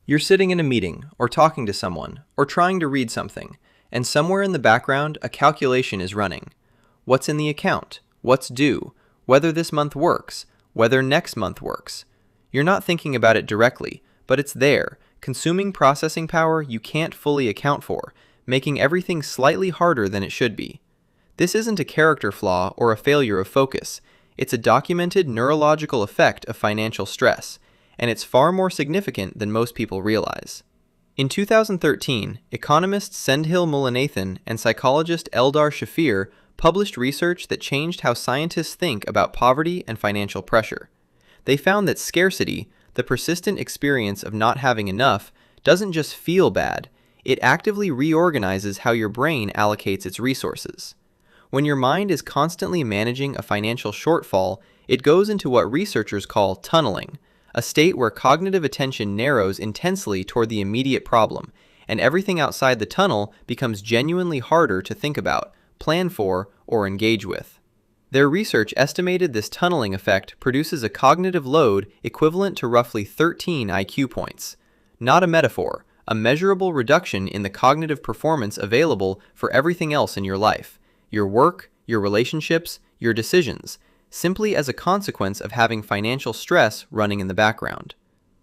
You're sitting in a meeting, or talking to someone, or trying to read something, and somewhere in the background a calculation is running. What's in the account? What's due? Whether this month works? Whether next month works? You're not thinking about it directly, but it's there, consuming processing power you can't fully account for, making everything slightly harder than it should be. This isn't a character flaw or a failure of focus. It's a documented neurological effect of financial stress, and it's far more significant than most people realize. In 2013, economists Sendhil Mullainathan and psychologist Eldar Shafir published research that changed how scientists think about poverty and financial pressure. They found that scarcity, the persistent experience of not having enough, doesn't just feel bad, it actively reorganizes how your brain allocates its resources. When your mind is constantly managing a financial shortfall, it goes into what researchers call tunneling, a state where cognitive attention narrows intensely toward the immediate problem, and everything outside the tunnel becomes genuinely harder to think about, plan for, or engage with. Their research estimated this tunneling effect produces a cognitive load equivalent to roughly 13 IQ points. Not a metaphor, a measurable reduction in the cognitive performance available for everything else in your life, your work, your relationships, your decisions, simply as a consequence of having financial stress running in the background.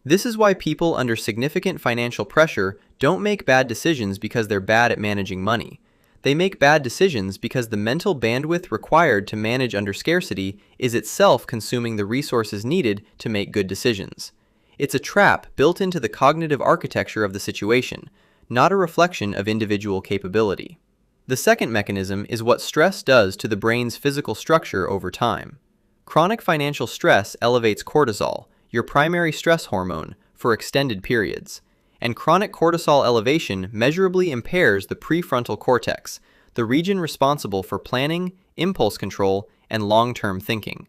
This is why people under significant financial pressure don't make bad decisions because they're bad at managing money. They make bad decisions because the mental bandwidth required to manage under scarcity is itself consuming the resources needed to make good decisions. It's a trap built into the cognitive architecture of the situation, not a reflection of individual capability. The second mechanism is what stress does to the brain's physical structure over time. Chronic financial stress elevates cortisol, your primary stress hormone, for extended periods, and chronic cortisol elevation measurably impairs the prefrontal cortex, the region responsible for planning, impulse control, and long-term thinking.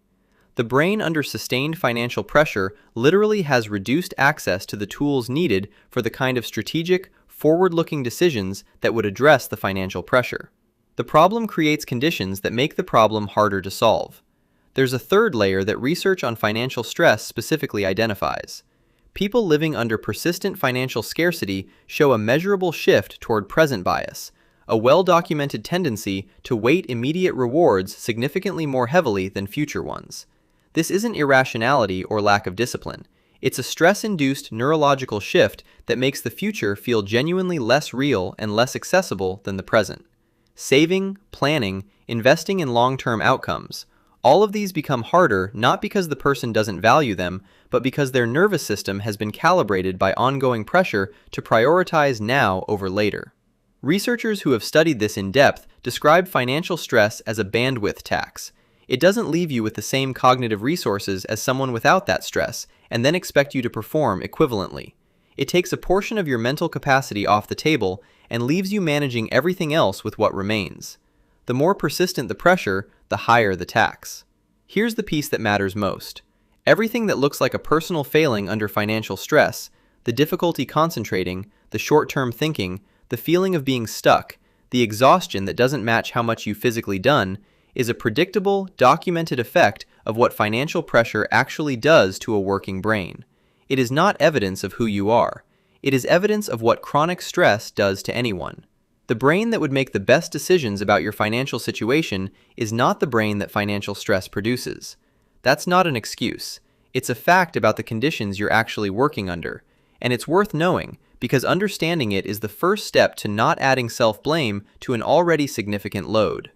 The brain under sustained financial pressure literally has reduced access to the tools needed for the kind of strategic, forward-looking decisions that would address the financial pressure. The problem creates conditions that make the problem harder to solve. There's a third layer that research on financial stress specifically identifies. People living under persistent financial scarcity show a measurable shift toward present bias, a well-documented tendency to weight immediate rewards significantly more heavily than future ones. This isn't irrationality or lack of discipline. It's a stress-induced neurological shift that makes the future feel genuinely less real and less accessible than the present. Saving, planning, investing in long-term outcomes, all of these become harder not because the person doesn't value them, but because their nervous system has been calibrated by ongoing pressure to prioritize now over later. Researchers who have studied this in depth describe financial stress as a bandwidth tax. It doesn't leave you with the same cognitive resources as someone without that stress and then expect you to perform equivalently. It takes a portion of your mental capacity off the table and leaves you managing everything else with what remains. The more persistent the pressure, the higher the tax. Here's the piece that matters most. Everything that looks like a personal failing under financial stress, the difficulty concentrating, the short-term thinking, the feeling of being stuck, the exhaustion that doesn't match how much you've physically done, is a predictable, documented effect of what financial pressure actually does to a working brain. It is not evidence of who you are. It is evidence of what chronic stress does to anyone. The brain that would make the best decisions about your financial situation is not the brain that financial stress produces. That's not an excuse. It's a fact about the conditions you're actually working under, and it's worth knowing because understanding it is the first step to not adding self-blame to an already significant load.